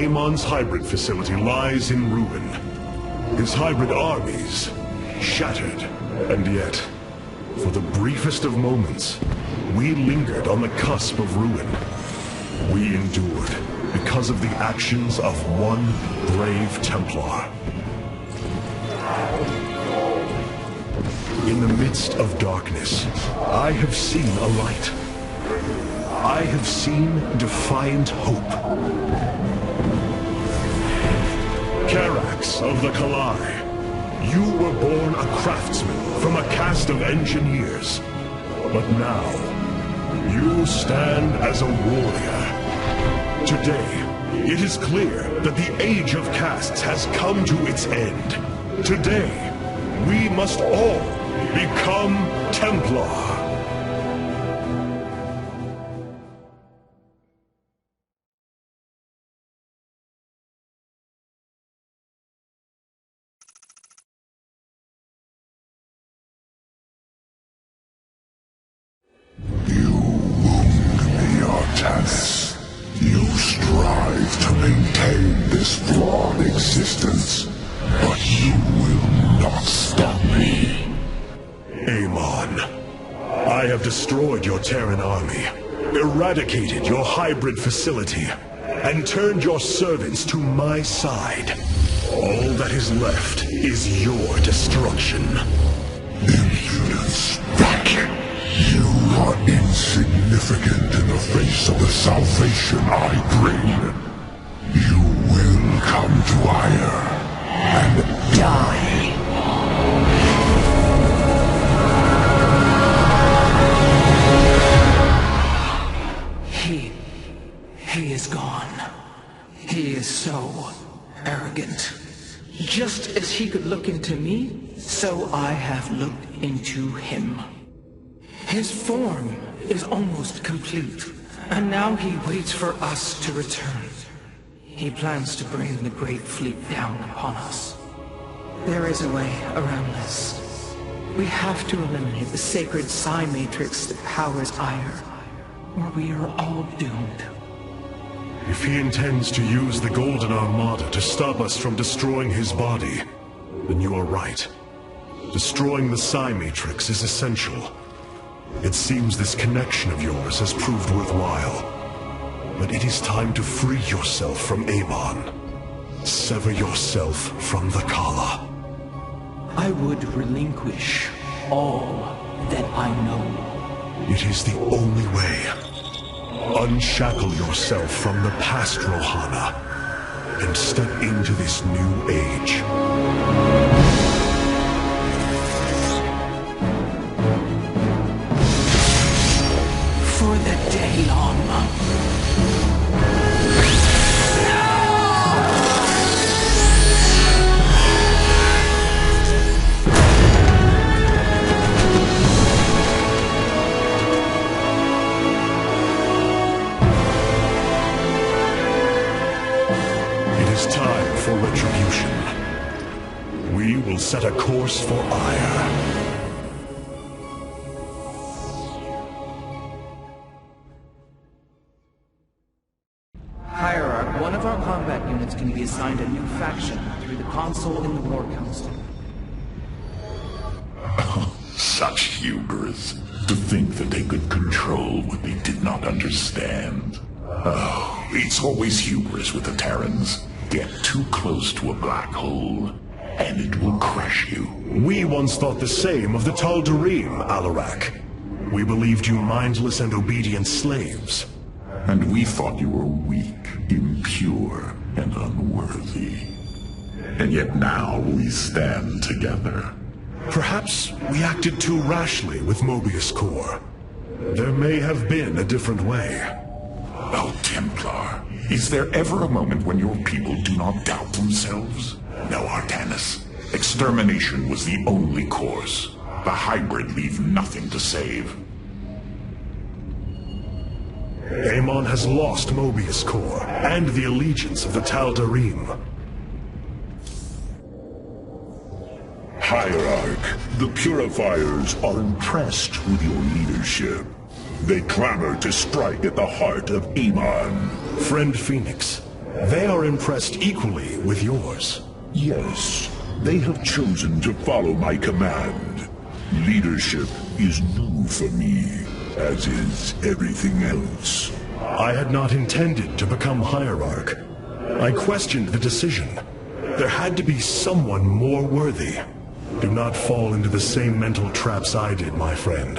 Amon's hybrid facility lies in ruin. His hybrid armies shattered, and yet, for the briefest of moments, we lingered on the cusp of ruin. We endured because of the actions of one brave Templar. In the midst of darkness, I have seen a light. I have seen defiant hope. Carax of the Kalai, you were born a craftsman from a caste of engineers. But now, you stand as a warrior. Today, it is clear that the age of castes has come to its end. Today, we must all become Templar. You wound me, Artanis. You strive to maintain this flawed existence, but you will not stop me. Amon, I have destroyed your Terran army, eradicated your hybrid facility, and turned your servants to my side. All that is left is your destruction. Impudence, back! You are insignificant in the face of the salvation I bring. You will come to Aiur and die. He is gone. He is so arrogant. Just as he could look into me, so I have looked into him. His form is almost complete, and now he waits for us to return. He plans to bring the Great Fleet down upon us. There is a way around this. We have to eliminate the sacred psi matrix that powers Aiur, or we are all doomed. If he intends to use the Golden Armada to stop us from destroying his body, then you are right. Destroying the psi matrix is essential. It seems this connection of yours has proved worthwhile. But it is time to free yourself from Amon. Sever yourself from the Kala. I would relinquish all that I know. It is the only way. Unshackle yourself from the past, Rohana, and step into this new age. For the day long. Time for retribution. We will set a course for Aiur. Hierarch, one of our combat units can be assigned a new faction through the console in the War Council. Such hubris. To think that they could control what they did not understand. Oh, it's always hubris with the Terrans. Get too close to a black hole, and it will crush you. We once thought the same of the Tal'Darim, Alarak. We believed you mindless and obedient slaves. And we thought you were weak, impure, and unworthy. And yet now we stand together. Perhaps we acted too rashly with Mobius Core. There may have been a different way. Oh, Templar, is there ever a moment when your people do not doubt themselves? No, Artanis. Extermination was the only course. The hybrid leave nothing to save. Amon has lost Mobius Core and the allegiance of the Tal'Darim. Hierarch, the Purifiers are impressed with your leadership. They clamor to strike at the heart of Amon. Friend Phoenix, They are impressed equally with yours. Yes, they have chosen to follow my command. Leadership is new for me, as is everything else. I had not intended to become Hierarch. I questioned the decision. There had to be someone more worthy. Do not fall into the same mental traps I did, my friend.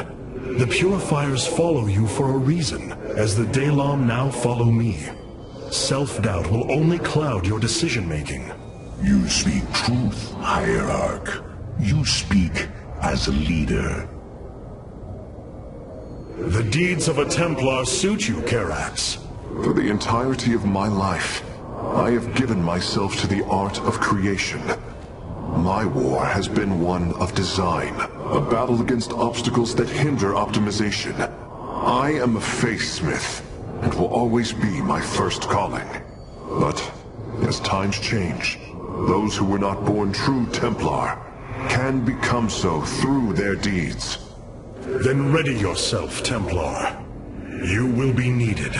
The Purifiers follow you for a reason, as the Dalam now follow me. Self-doubt will only cloud your decision-making. You speak truth, Hierarch. You speak as a leader. The deeds of a Templar suit you, Karax. For the entirety of my life, I have given myself to the art of creation. My war has been one of design, a battle against obstacles that hinder optimization. I am a faithsmith, and will always be my first calling. But, as times change, those who were not born true Templar can become so through their deeds. Then ready yourself, Templar. You will be needed.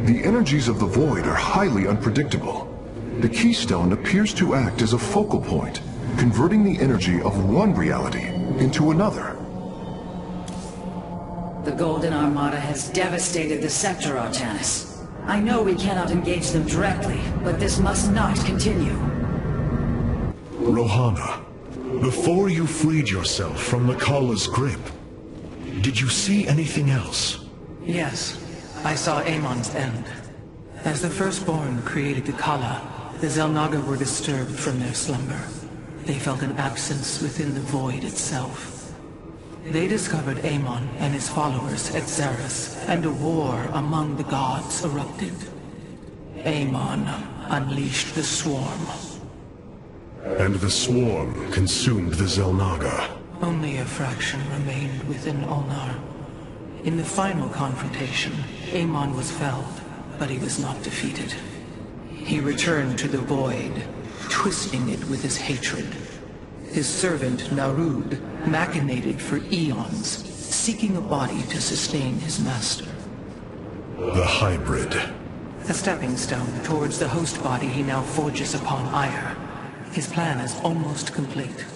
The energies of the Void are highly unpredictable. The Keystone appears to act as a focal point, converting the energy of one reality into another. The Golden Armada has devastated the sector, Artanis. I know we cannot engage them directly, but this must not continue. Rohana, before you freed yourself from the Kalla's grip, did you see anything else? Yes, I saw Amon's end. As the Firstborn created the Kalla, the Xel'Naga were disturbed from their slumber. They felt an absence within the void itself. They discovered Amon and his followers at Xeris, and a war among the gods erupted. Amon unleashed the Swarm. And the Swarm consumed the Xel'Naga. Only a fraction remained within Ulnar. In the final confrontation, Amon was felled, but he was not defeated. He returned to the Void, twisting it with his hatred. His servant, Narud, machinated for eons, seeking a body to sustain his master. The hybrid. A stepping stone towards the host body he now forges upon Aiur. His plan is almost complete.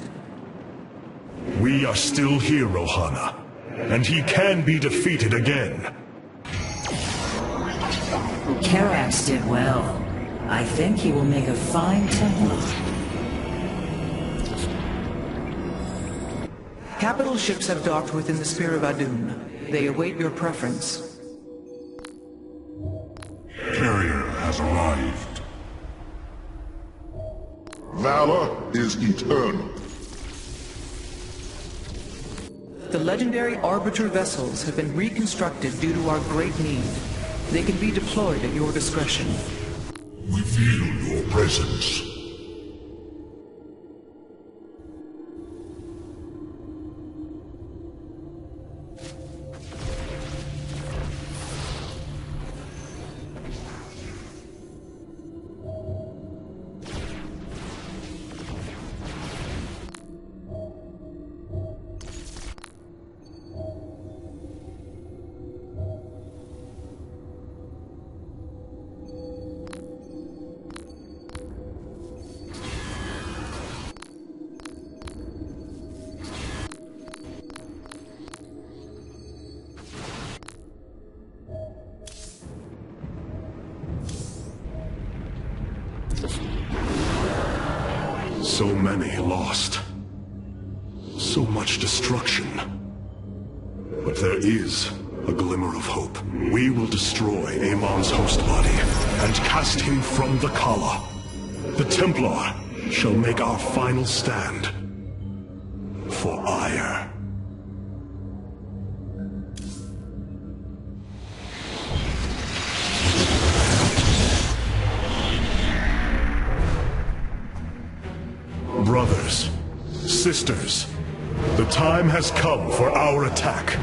We are still here, Rohana. And he can be defeated again. Karax did well. I think he will make a fine Templar. Capital ships have docked within the Sphere of Adun. They await your preference. Carrier has arrived. Valor is eternal. The legendary Arbiter vessels have been reconstructed due to our great need. They can be deployed at your discretion. We feel your presence. impressive. So many lost. So much destruction. But there is a glimmer of hope. We will destroy Amon's host body and cast him from the Kala. The Templar shall make our final stand for Aiur. Brothers, sisters, the time has come for our attack.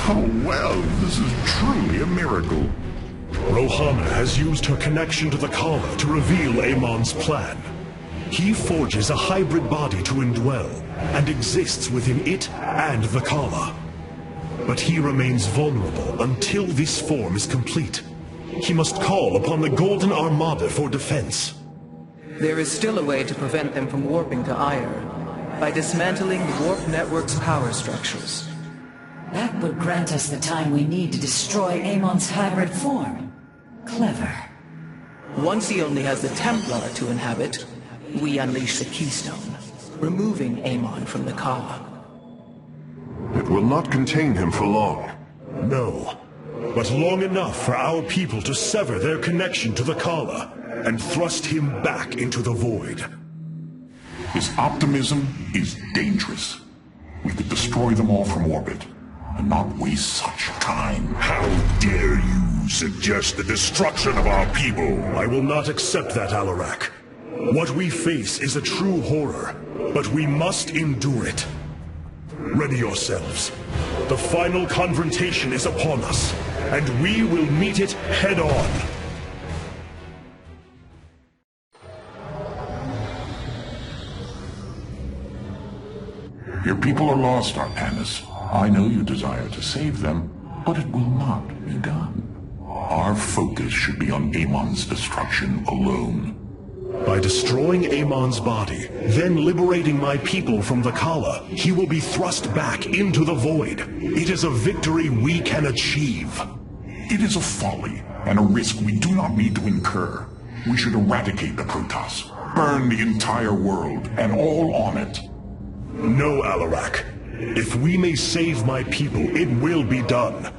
Oh, well, this is truly a miracle. Rohana has used her connection to the Kala to reveal Amon's plan. He forges a hybrid body to indwell, and exists within it and the Kala. But he remains vulnerable until this form is complete. He must call upon the Golden Armada for defense. There is still a way to prevent them from warping to Aiur, by dismantling the warp network's power structures. That would grant us the time we need to destroy Amon's hybrid form. Clever. Once he only has the Templar to inhabit, we unleash the Keystone, removing Amon from the Kala. It will not contain him for long. No, but long enough for our people to sever their connection to the Kala and thrust him back into the void. His optimism is dangerous. We could destroy them all from orbit, and not waste such time. How dare you suggest the destruction of our people? I will not accept that, Alarak. What we face is a true horror, but we must endure it. Ready yourselves. The final confrontation is upon us, and we will meet it head-on. Your people are lost, Artanis. I know you desire to save them, but it will not be done. Our focus should be on Amon's destruction alone. By destroying Amon's body, then liberating my people from the Kala, he will be thrust back into the void. It is a victory we can achieve. It is a folly, and a risk we do not need to incur. We should eradicate the Protoss, burn the entire world, and all on it. No, Alarak. If we may save my people, it will be done.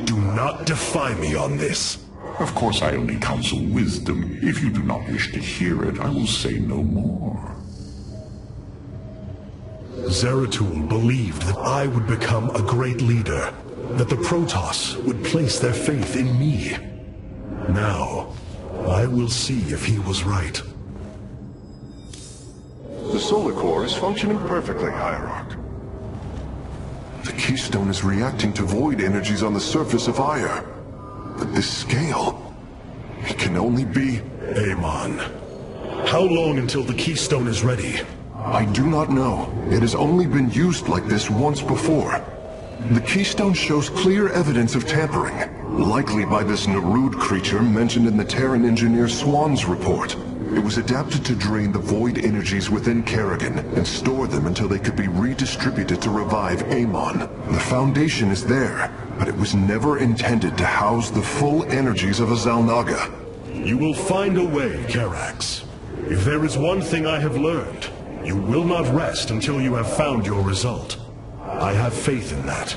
Do not defy me on this. Of course I only counsel wisdom. If you do not wish to hear it, I will say no more. Zeratul believed that I would become a great leader, that the Protoss would place their faith in me. Now, I will see if he was right. The solar core is functioning perfectly, Hierarch. The Keystone is reacting to void energies on the surface of Aiur. But this scale, it can only be... Amon. How long until the Keystone is ready? I do not know. It has only been used like this once before. The Keystone shows clear evidence of tampering, likely by this Narud creature mentioned in the Terran engineer Swan's report. It was adapted to drain the void energies within Kerrigan and store them until they could be redistributed to revive Amon. The foundation is there, but it was never intended to house the full energies of a Zalnaga. You will find a way, Karax. If there is one thing I have learned, you will not rest until you have found your result. I have faith in that.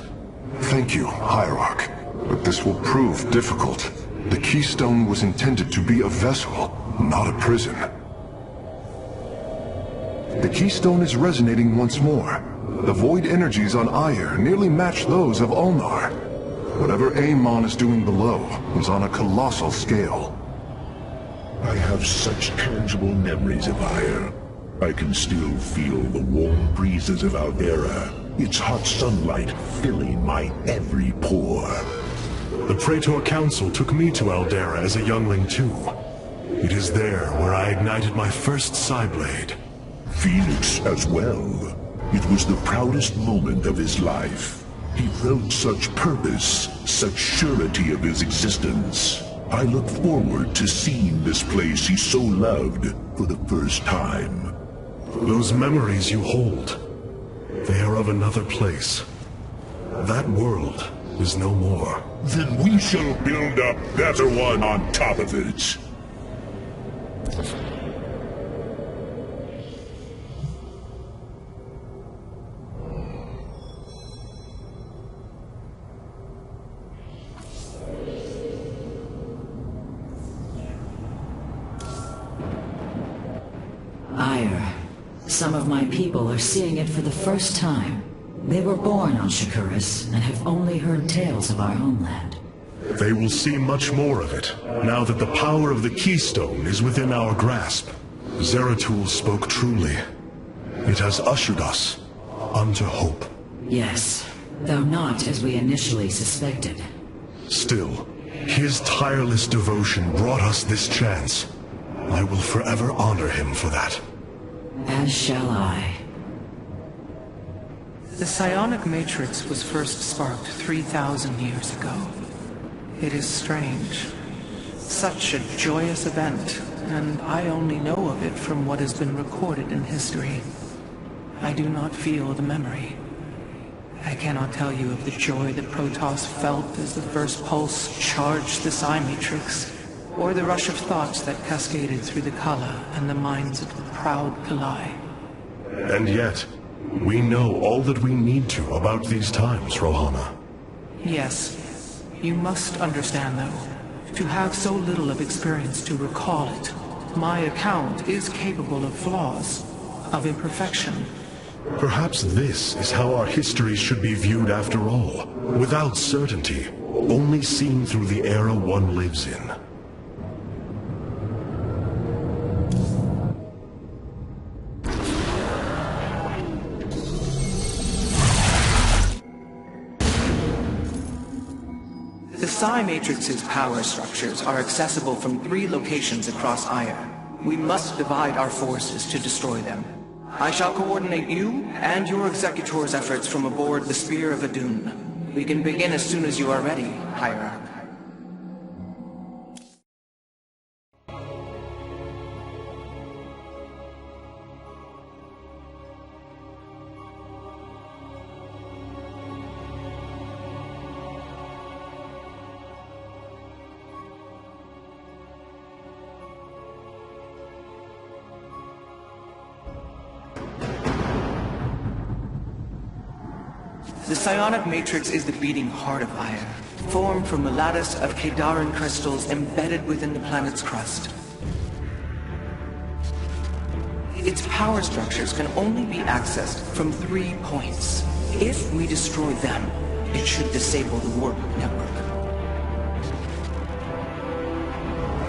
Thank you, Hierarch. But this will prove difficult. The Keystone was intended to be a vessel, not a prison. The Keystone is resonating once more. The void energies on Aiur nearly match those of Ulnar. Whatever Amon is doing below is on a colossal scale. I have such tangible memories of Aiur. I can still feel the warm breezes of Aldera, its hot sunlight filling my every pore. The Praetor Council took me to Aldera as a youngling too. It is there where I ignited my first Psyblade. Felix as well. It was the proudest moment of his life. He felt such purpose, such surety of his existence. I look forward to seeing this place he so loved for the first time. Those memories you hold, they are of another place. That world is no more. Then we shall build a better one on top of it. Aiur. Some of my people are seeing it for the first time. They were born on Shakuras and have only heard tales of our homeland. They will see much more of it, now that the power of the Keystone is within our grasp. Zeratul spoke truly. It has ushered us unto hope. Yes, though not as we initially suspected. Still, his tireless devotion brought us this chance. I will forever honor him for that. As shall I. The psionic matrix was first sparked 3,000 years ago. It is strange. Such a joyous event, and I only know of it from what has been recorded in history. I do not feel the memory. I cannot tell you of the joy that Protoss felt as the first pulse charged the psi matrix, or the rush of thoughts that cascaded through the Kala and the minds of the proud Kalai. And yet, we know all that we need to about these times, Rohana. Yes. You must understand, though, to have so little of experience to recall it, my account is capable of flaws, of imperfection. Perhaps this is how our history should be viewed after all, without certainty, only seen through the era one lives in. The Psi Matrix's power structures are accessible from 3 locations across Aiur. We must divide our forces to destroy them. I shall coordinate you and your Executor's efforts from aboard the Spear of Adun. We can begin as soon as you are ready, Aiur. The psionic matrix is the beating heart of Aiur, formed from a lattice of Kadaran crystals embedded within the planet's crust. Its power structures can only be accessed from 3 points. If we destroy them, it should disable the warp network.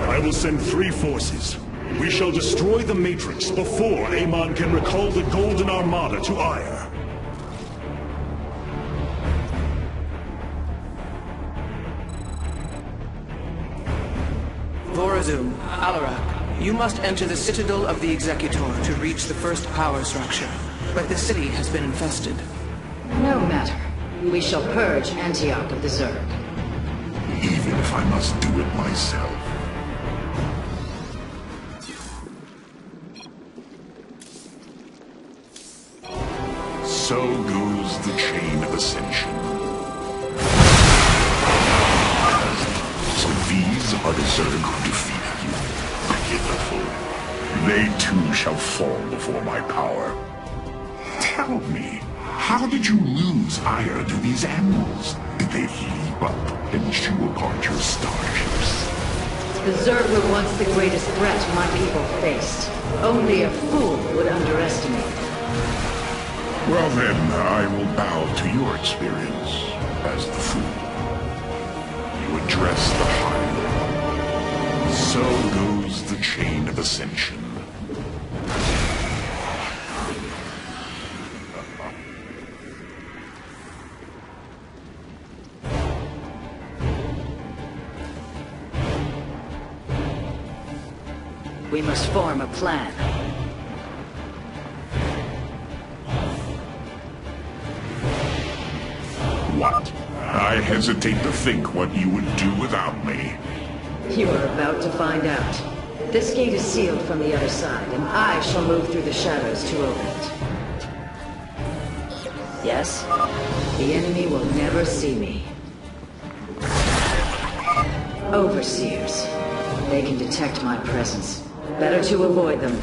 I will send 3 forces. We shall destroy the Matrix before Amon can recall the Golden Armada to Aiur. Vorazum, Alarak, you must enter the Citadel of the Executor to reach the first power structure. But the city has been infested. No matter. We shall purge Antioch of the Zerg. Even if I must do it myself. So goes the chain of ascension. So these are the Zerg who defeated you. Pitiful. They too shall fall before my power. Tell me, how did you lose Aiur to these animals? Did they leap up and chew apart your starships? The Zerg were once the greatest threat my people faced. Only a fool would underestimate them. Well then, I will bow to your experience as the fool. You address the higher. So goes the chain of ascension. We must form a plan. What? I hesitate to think what you would do without me. You are about to find out. This gate is sealed from the other side, and I shall move through the shadows to open it. Yes, the enemy will never see me. Overseers. They can detect my presence, Better to avoid them.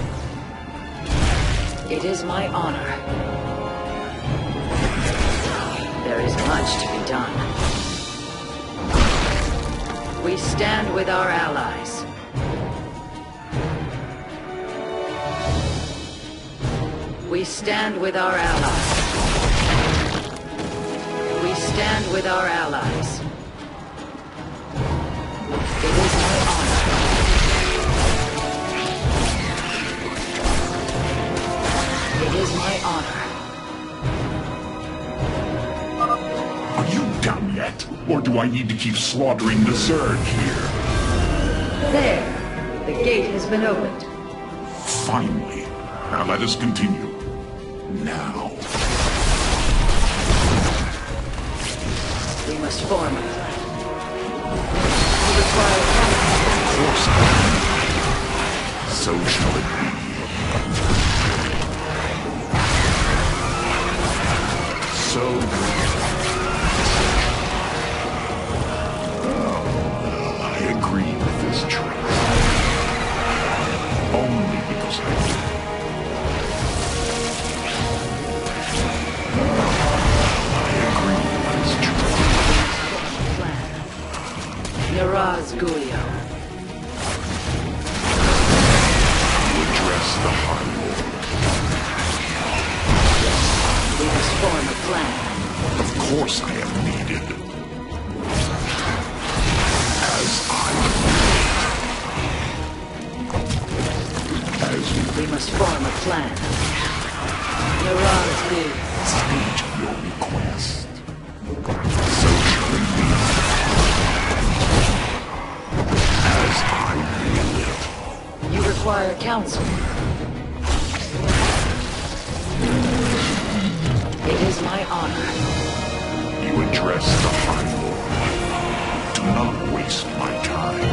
It is my honor. There is much to be done. We stand with our allies. We stand with our allies. We stand with our allies. It is my honor. It is my honor. Are you done yet? Or do I need to keep slaughtering the Zerg here? There. The gate has been opened. Finally. Now let us continue. Now. We must form it. We require Force. So shall it be. So I agree with this choice. Only because I do. I agree with this choice. plan. Naraz Gulio. To address the High Lord. We must form a plan. Of course I am needed. As I As We must form a plan. Naraz Gulio. speak to your request. So shall it be. As I will it. You require counsel. It is my honor. You address the High Lord. Do not waste my time.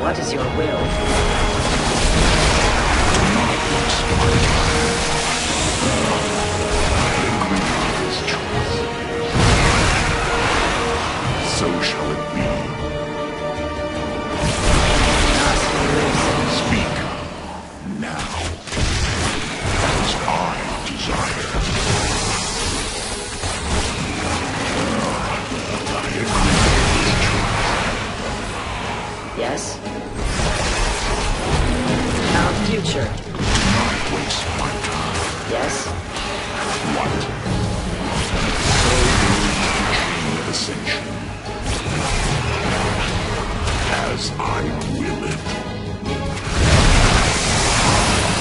What is your will? Do not waste my time. I agree with this choice. So shall it be. Speak now. As I desire. I agree with this choice. Yes? Our future. Do not waste my time. Yes? What? So goes the chain of ascension. As I will it.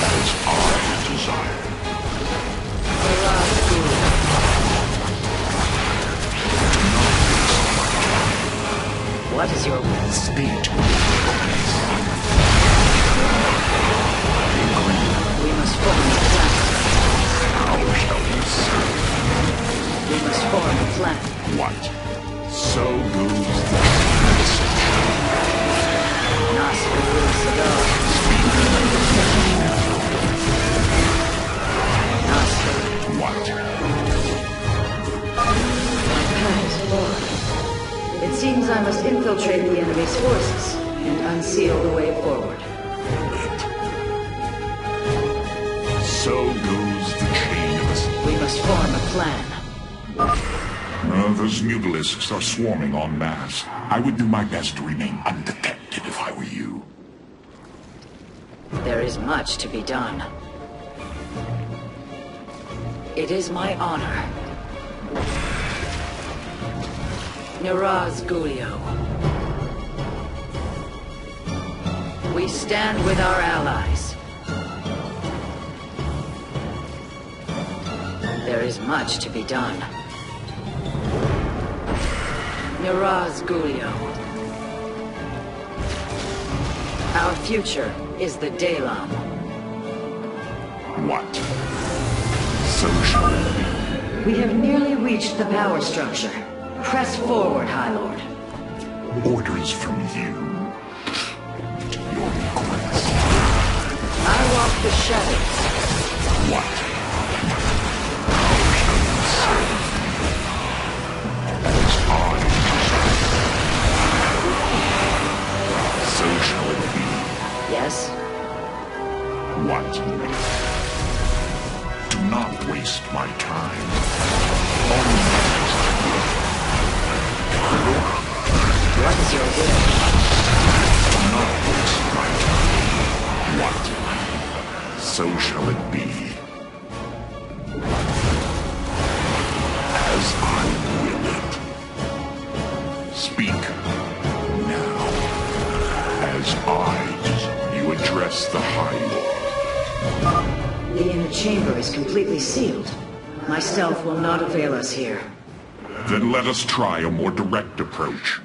As I desire. Naraz Gulio. What is your will? Speak to me. We must form a plan. How shall we serve? We must form a plan. What? So goes the chain of ascension. Nasr Sadar. Nasr. What? Lord. It seems I must infiltrate the enemy's forces and unseal the way forward. So goes the chain of ascension. We must form a plan. Those mutalisks are swarming en masse. I would do my best to remain undetected if I were you. There is much to be done. It is my honor. Naraz Gulio. We stand with our allies. There is much to be done. Naraz Gulio. Our future is the Dalam. What? So shall it be. We have nearly reached the power structure. Press forward, High Lord. Orders from you. To your request. I walk the shadows. What? How shall we serve? As I desire. So shall it be. Yes? What? Do not waste my time. What's your will? Do not waste my time. What? So shall it be. As I will it. Speak now. As you address the Aiur. The inner chamber is completely sealed. My stealth will not avail us here. Then let us try a more direct approach.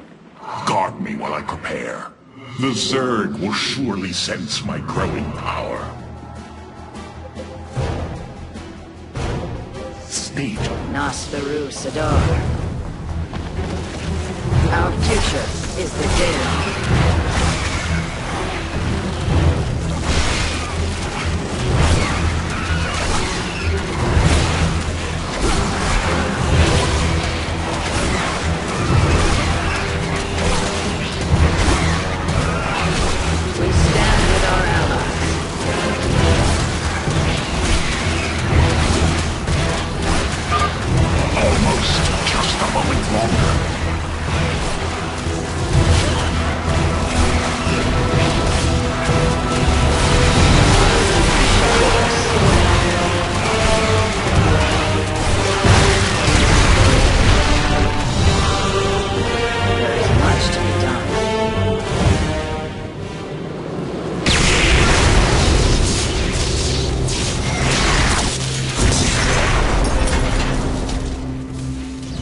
Guard me while I prepare. The Zerg will surely sense my growing power. State. Nasperu Sadar. Our future is the dead.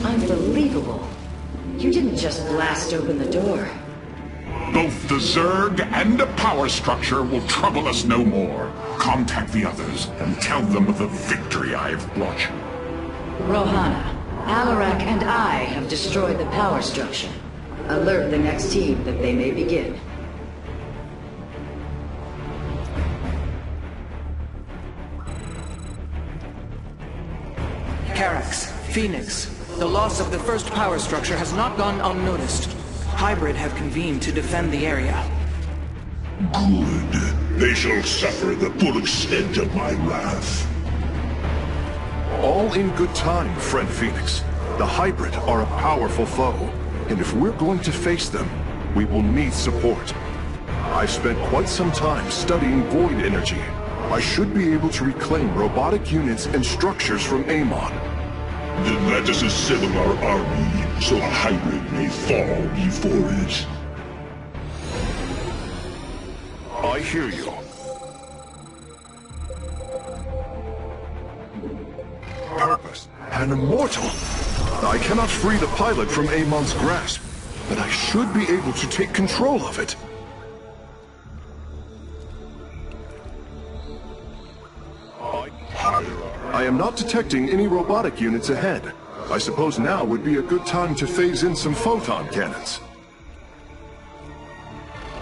Unbelievable. You didn't just blast open the door. Both the Zerg and the power structure will trouble us no more. Contact the others and tell them of the victory I have brought you. Rohana, Alarak and I have destroyed the power structure. Alert the next team that they may begin. Carax, Phoenix, the loss of the first power structure has not gone unnoticed. Hybrid have convened to defend the area. Good. They shall suffer the full extent of my wrath. All in good time, friend Phoenix. The Hybrid are a powerful foe, and if we're going to face them, we will need support. I've spent quite some time studying void energy. I should be able to reclaim robotic units and structures from Amon. Then let us assemble our army, so a Hybrid may fall before it. I hear you. Purpose. An immortal. I cannot free the pilot from Amon's grasp, but I should be able to take control of it. I am not detecting any robotic units ahead. I suppose now would be a good time to phase in some photon cannons.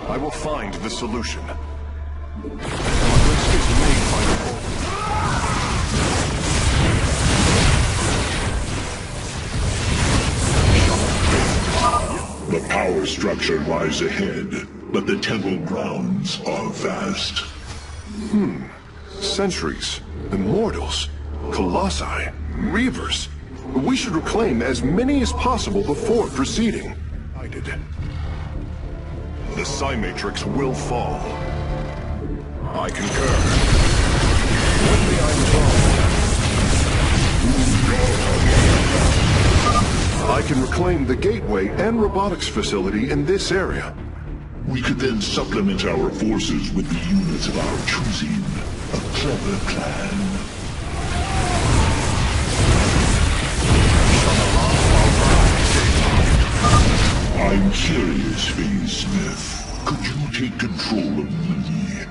I will find the solution. Progress is made by the whole. The power structure lies ahead, but the temple grounds are vast. Sentries, Immortals, Colossi, Reavers. We should reclaim as many as possible before proceeding. The Psi-Matrix will fall. I concur. Only I'm wrong. I can reclaim the gateway and robotics facility in this area. We could then supplement our forces with the units of our choosing. A clever plan. I'm curious, Phase Smith. Could you take control of me?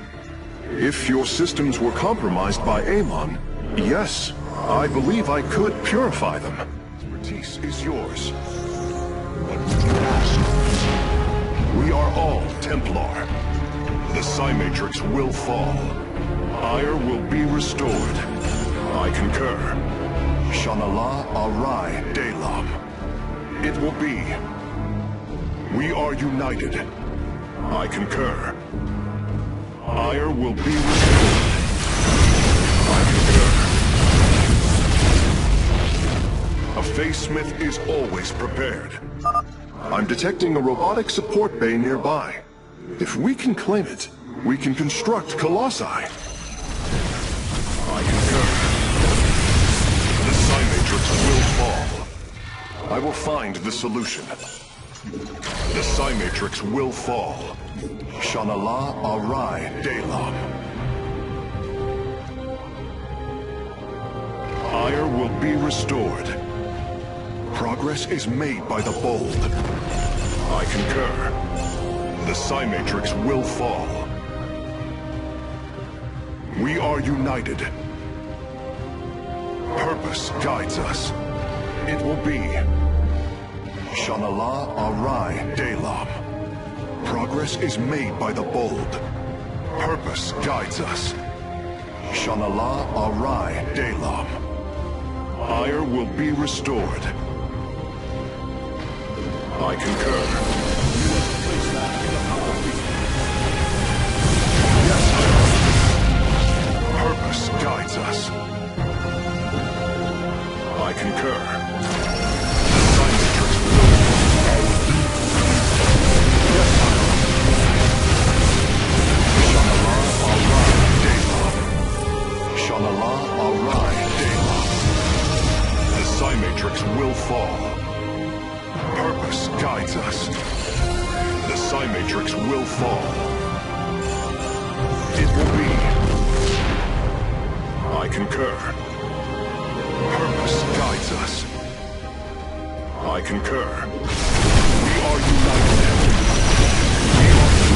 If your systems were compromised by Amon, yes, I believe I could purify them. Expertise is yours. What would you ask? We are all Templar. The Psi-Matrix will fall. Aiur will be restored. I concur. Shanala Arai Delam. It will be. We are united. I concur. Aiur will be restored. I concur. A Face Smith is always prepared. I'm detecting a robotic support bay nearby. If we can claim it, we can construct Colossi. I concur. The Psy-Matrix will fall. I will find the solution. The Psy-Matrix will fall. Shanala Arai Delam. Aiur will be restored. Progress is made by the bold. I concur. The Psy-Matrix will fall. We are united. Purpose guides us. It will be Shanala Arai Delam. Progress is made by the bold. Purpose guides us. Shanala Arai Delam. Aiur will be restored. I concur. Yes, purpose guides us. I concur. The Psy-Matrix will fall. Yes, Shanala Arai Delam. Shanala Arai Delam. The Psy-Matrix will fall. Purpose guides us. The Psy-Matrix will fall. It will be. I concur. Purpose guides us. I concur. We are united.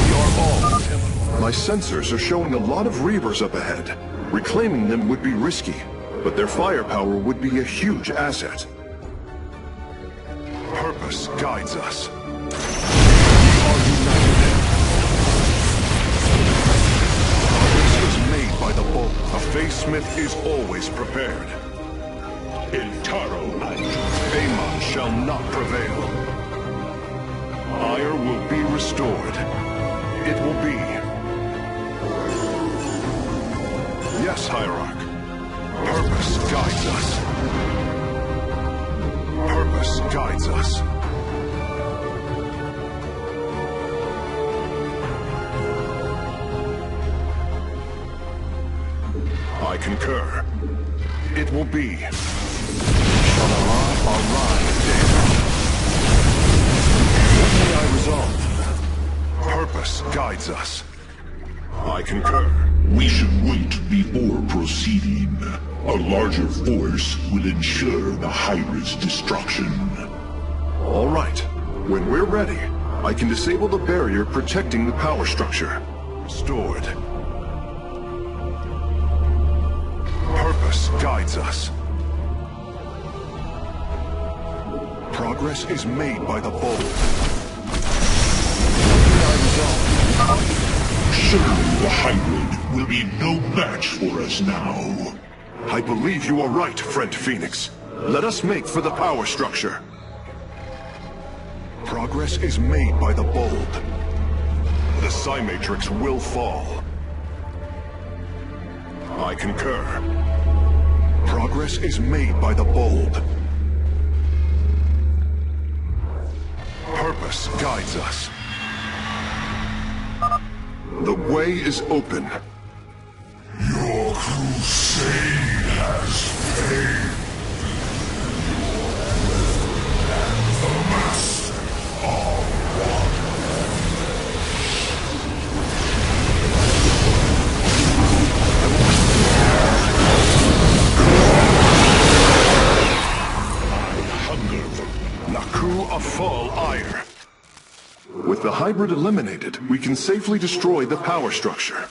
We are all. My sensors are showing a lot of Reavers up ahead. Reclaiming them would be risky, but their firepower would be a huge asset. Purpose guides us. We are united. This is made by the bolt. A Face Smith is always prepared. Iltaro Amon shall not prevail. Aiur will be restored. It will be. Yes, Hierarch. Purpose guides us. Purpose guides us. I concur. It will be. Shanala Arai Delam. What may I resolve? Purpose guides us. I concur. We should wait before proceeding. A larger force will ensure the Hydra's destruction. All right. When we're ready, I can disable the barrier protecting the power structure. Restored. Purpose guides us. Progress is made by the bold. What did I resolve? Surely the Hybrid will be no match for us now. I believe you are right, friend Phoenix. Let us make for the power structure. Progress is made by the bold. The Psy-Matrix will fall. I concur. Progress is made by the bold. Purpose guides us. The way is open. Your crusade has failed. The Master are one. I hunger for Naku Afal Aiur. With the hybrid eliminated, we can safely destroy the power structure.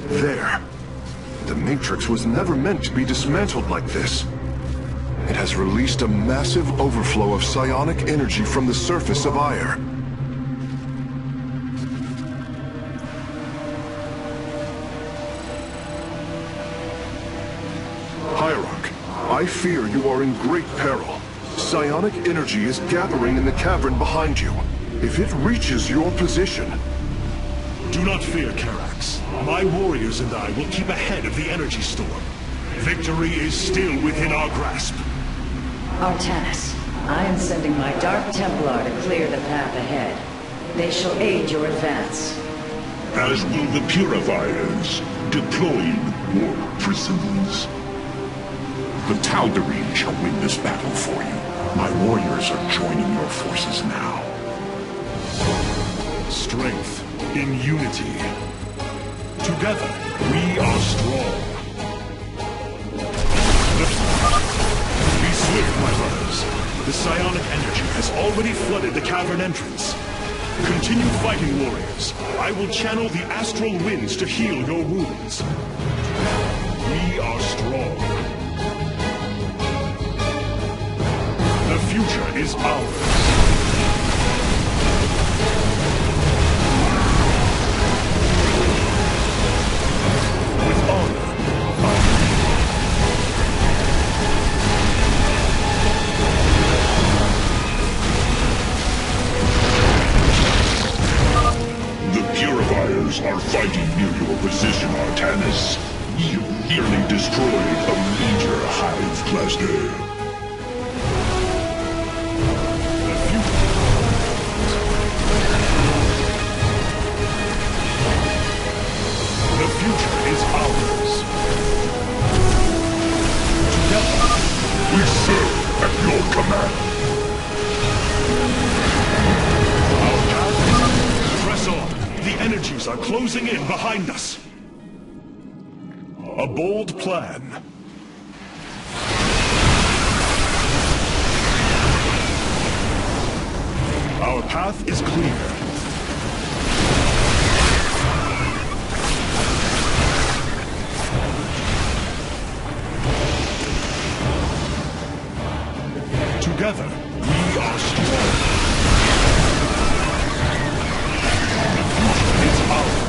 There. The Matrix was never meant to be dismantled like this. It has released a massive overflow of psionic energy from the surface of Aiur. I fear you are in great peril. Psionic energy is gathering in the cavern behind you. If it reaches your position... Do not fear, Karax. My warriors and I will keep ahead of the energy storm. Victory is still within our grasp. Artanis, I am sending my Dark Templar to clear the path ahead. They shall aid your advance. As will the Purifiers, deploying warp prisons. The Tal'Darim shall win this battle for you. My warriors are joining your forces now. Strength in unity. Together, we are strong. Be swift, my brothers. The psionic energy has already flooded the cavern entrance. Continue fighting, warriors. I will channel the astral winds to heal your wounds. We are strong. The future is ours. With honor. The Purifiers are fighting near your position, Artanis. You nearly destroyed a major hive cluster. The future is ours. Together, We serve at your command. our path. Press on. The energies are closing in behind us. A bold plan. Our path is clear. Together, we are strong. The future is ours.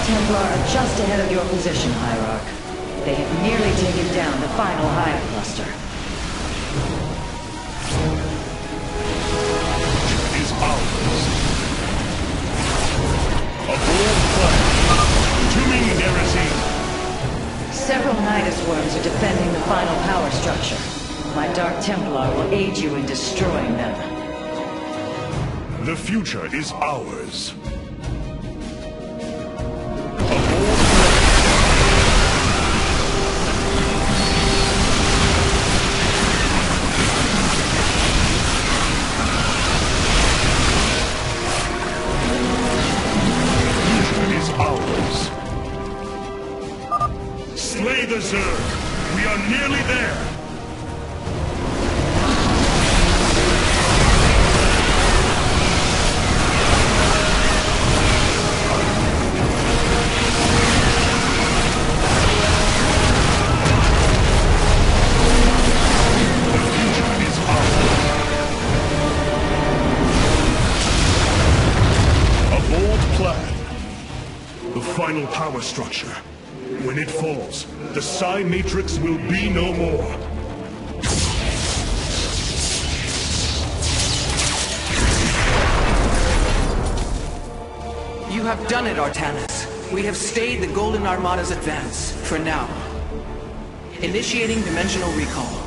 Templar are just ahead of your position, Hierarch. They have nearly taken down the final hive cluster. Is ours. A bold plan. To me, Nerazine. Several Nidus worms are defending the final power structure. My Dark Templar will aid you in destroying them. The future is ours. Slay the Zerg! We are nearly there! The future is ours. A bold plan. The final power structure. When it falls, the Psi Matrix will be no more. You have done it, Artanis. We have stayed the Golden Armada's advance, for now. Initiating dimensional recall.